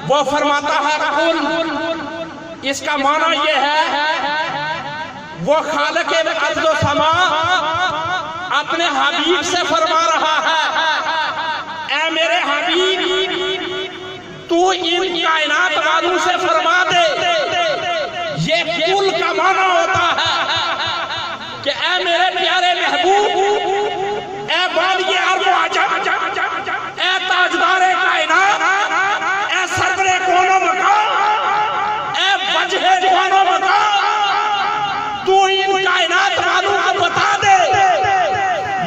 وہ فرماتا ہے قل، اس کا معنی یہ ہے وہ خالق ارض و سما اپنے حبیب سے فرما رہا ہے، اے میرے حبیب تو ان کائنات والوں سے فرما دے۔ یہ قل کا معنی ہوتا ہے کہ اے میرے پیارے محبوب، اے والی ارض و عجم، اے تاجدار کائنات، اے سرور کون و مکان، اے وجہ جہان و مکان، تو ان کائنات والوں کو بتا دے۔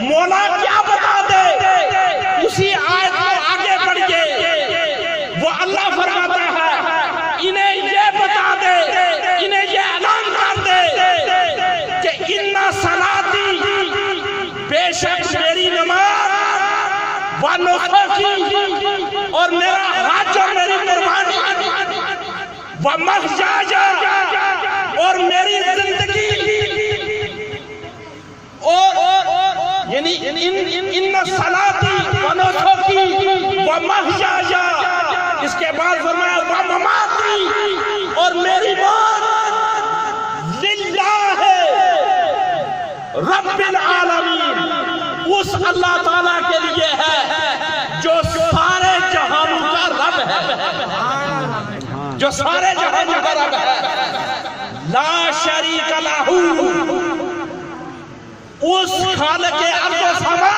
مولا کیا بتا دے؟ اسی آیت کو آگے بڑھئے، وہ اللہ فرماتا ہے انہیں یہ بتا دے، انہیں یہ اعلان کر دے کہ اِنَّ صَلَاتِي، بے شک میری نماز، وَنُسُكِي، اور میرا حج اور میری قربانی، وَمَحْيَايَ، اور میری زندگی، اور یعنی اِنَّ صَلَاتِي وَنُسُكِي وَمَحْيَايَ، اس کے بعد فرمایا وَمَمَاتِي، اور میری موت للہ رب العالمین، اس اللہ تعالیٰ کے لیے ہے جو سارے جہانوں کا رب ہے، جو سارے جہانوں کا رب ہے، لا شریک لہ، اس خالق ارض و سما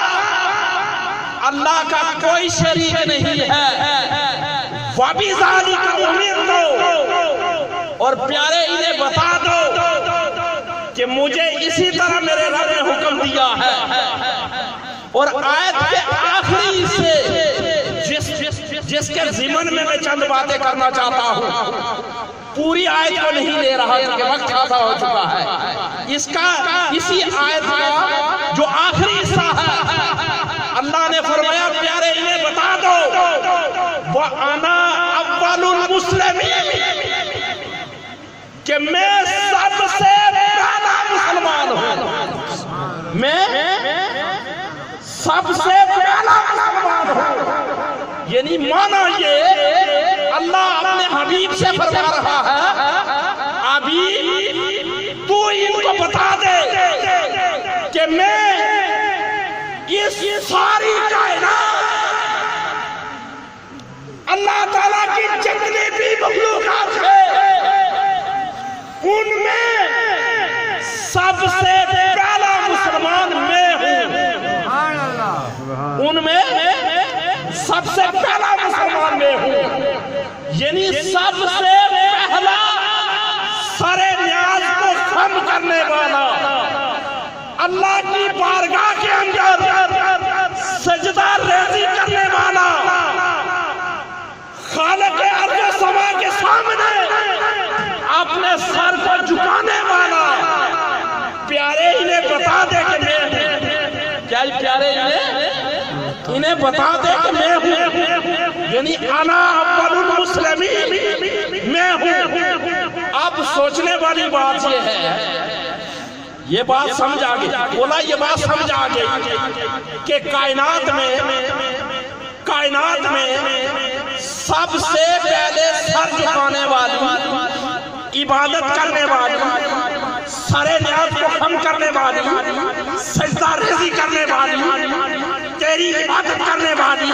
اللہ کا کوئی شریک نہیں ہے۔ وَبِذَلِكَ أُمِرْتُ، اور پیارے انہیں بتا دو کہ مجھے اسی طرح میرے رب نے حکم دیا ہے۔ اور آیت کے آخری سے جس کے ضمن میں چند باتیں کرنا چاہتا ہوں، پوری آیت کو نہیں لے رہا کیونکہ وقت خاصا ہو چکا ہے، اسی آیت کا جو آخری حصہ ہے اللہ نے فرمایا پیارے انہیں بتا دو وَأَنَا أَوَّلُ الْمُسْلِمِينَ، کہ میں سب سے پہلا مسلمان ہوں، میں سب سے پہلا مسلمان ہوں، یعنی معنی یہ اللہ اپنے حبیب سے فرما رہا ہے حبیب تو ان کو بتا دے کہ میں اس ساری کائنات اللہ تعالیٰ کی جتنی بھی مخلوقات ہے ان میں سب سے پہلا مسلمان میں ہوں، ان میں سب سے پہلا مسلمان میں ہوں، یعنی سب سے پہلا سارے نیاز کو خم کرنے والا، اللہ کی بارگاہ کے اندر سجدہ ریزی کرنے والا، خالق ارض و سما کے سامنے اپنے سر کو جھکانے والا، پیارے انہیں بتا دے کہ میں ہوں۔ کیا پیارے انہیں بتا دے کہ میں ہوں، یعنی انا اول المسلمین، میں ہوں۔ اب سوچنے والی بات یہ ہے، یہ بات سمجھ آگئی، بولا یہ بات سمجھ آگئی کہ کائنات میں سب سے پہلے سر جھکانے والی، عبادت کرنے والی، سارے نیاز کو خم کرنے والی، سجدہ ریزی کرنے والی، تیری عبادت کرنے والی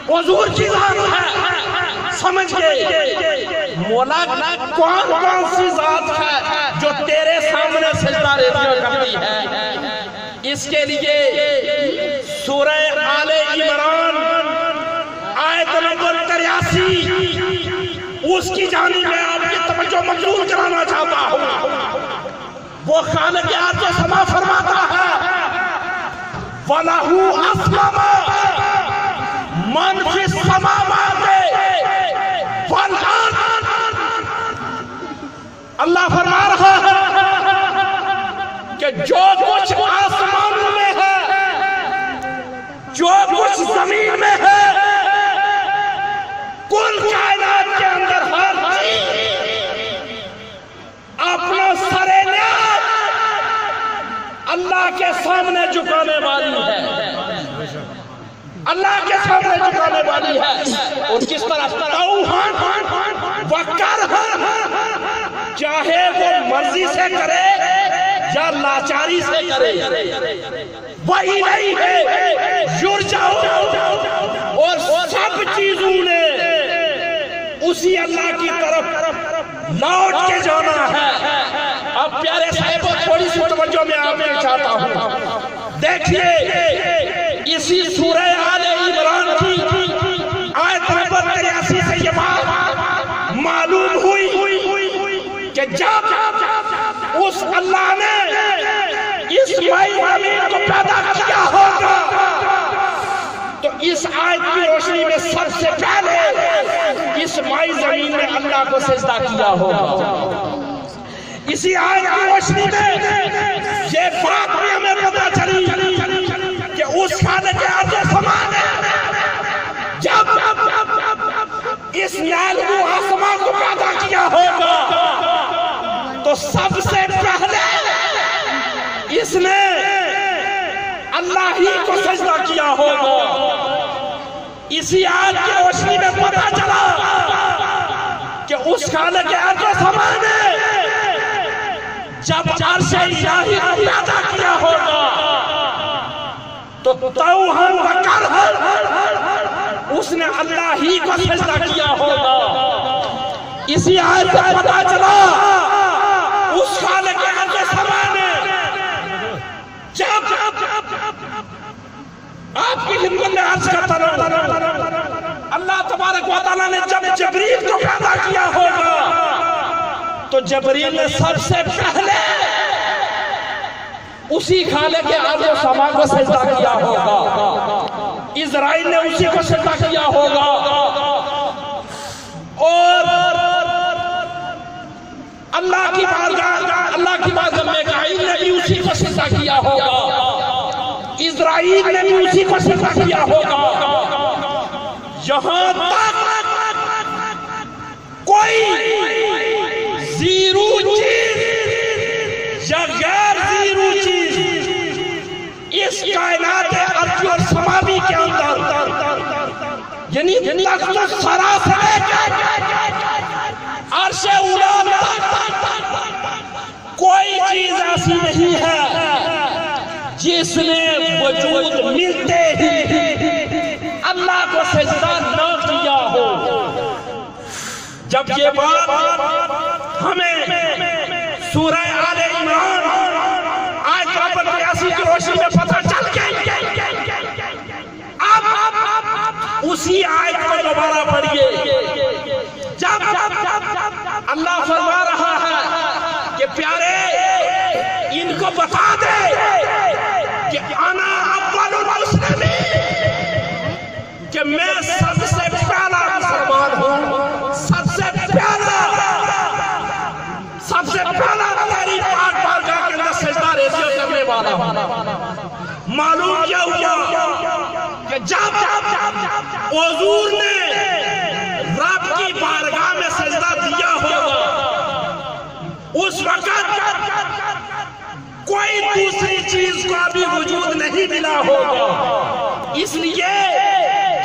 حضور کی ذات ہے۔ سمجھ گئے مولا کون کون سی ذات ہے جو تیرے سامنے سجدہ ریزی کرتی ہے؟ اس کے لیے سورہ آل عمران آیت نمبر 83 اس کی جانب میں آپ کی توجہ مبذول کرانا چاہتا ہوں۔ وہ خالق ارض و سما فرماتا ہے وَلَهُ أَسْلَمَ مَنْ فِي السَّمَاوَاتِ وَالْأَرْضِ، اللہ فرما رہا ہے کہ جو کچھ آسمانوں میں ہے، جو کچھ زمین میں ہے، کل کائنات کے اندر ہر چیز اپنا سر نیاز اللہ کے سامنے جھکانے والی ہے، اللہ کے سامنے جھکانے والی ہے۔ اور کس طرح توحا مرضی سے کرے یا لاچاری سے کرے، وہی نہیں ہے یرجعون، اور سب چیزوں نے اسی اللہ کی طرف لوٹ کے جانا ہے۔ اب پیارے صاحبوں تھوڑی سی توجہ میں آپ کو چاہتا ہوں، دیکھیے اسی سورہ آل عمران کی آیت نمبر 83 سے یہ بات معلوم ہوئی کہ جب اس اللہ نے اس مائی زمین کو پیدا کیا ہوگا تو اس آیت کی روشنی میں سب سے پہلے اس مائی زمین میں اللہ کو سجدہ کیا ہوگا۔ اسی آیت کی روشنی میں یہ بات بھی ہمیں پتہ چلی کہ اس خالق ارض و سما نے جب اس نیل کو آسمان کو پیدا کیا ہوگا تو سب سے پہلے اس نے اللہ ہی کو سجدہ کیا ہوگا۔ اسی آیت کی روشنی میں پتہ چلا کہ اس خالق ارض و سما نے جب عرش الہی کو پیدا کیا ہوگا تو توہن و کرہن اس نے اللہ ہی کو سجدہ کیا ہوگا۔ اسی آیت سے پتہ چلا اس خالق ارض و سما نے جب آپ کی خدمت میں عرض کرتا رہا اللہ تبارک و تعالیٰ نے جب جبریل کو پیدا کیا ہوگا تو جبریل نے سب سے پہلے اسی خالق ارض و سما کو سجدہ کیا ہوگا، اسرائیل نے اسی کو سجدہ کیا ہوگا، اور اللہ کی بارگاہ میں میکائیل نے بھی اسی کو سجدہ کیا ہوگا، اسرائیل نے بھی اسی کو سجدہ کیا ہوگا۔ یہاں تک کوئی زیرو چیز یا غیر زیرو چیز اس کائنات ارض اور سماوی کے اندر یعنی تخت الثری سے لے کے عرش اولی تک کوئی چیز ایسی نہیں ہے جس نے وجود ملتے ہی اللہ کو سجدہ نہ کیا ہو۔ جب یہ بات ہمیں سورہ آل عمران آیت نمبر 83 کی روشنی میں پتہ چل گئی، اب اسی آیت کو دوبارہ پڑھیے جب اللہ فرما رہا ہے کہ پیارے ان کو بتا دے کہ انا اول المسلمین، کہ میں سب سے پہلا مسلمان ہوں، سب سے پہلا تیری پاک بارگاہ کے اندر سجدہ ریزیوں کرنے والا ہوں۔ معلوم کیا ہوا کہ جب حضور نے رب کی بارگاہ میں سجدہ دیا ہوگا اس وقت کوئی دوسری چیز کو ابھی وجود نہیں ملا ہوگا، اس لیے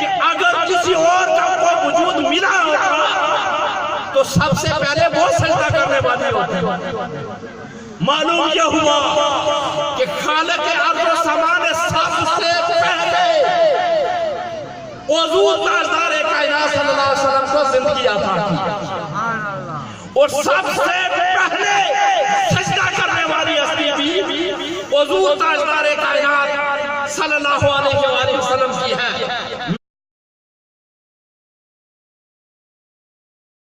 کہ اگر کسی اور کا کوئی وجود ملا ہوگا تو سب سے پہلے وہ سجدہ کرنے والے ہوتے ہیں۔ معلوم یہ ہوا کہ خالق ارض و سما نے سب سے پہلے حضور تاجدار کائنات صلی اللہ علیہ وسلم کو زندگی عطا کی، اور سب سے پہلے سجدہ کرنے والی ہستی بھی حضور تاجدار کائنات صلی اللہ علیہ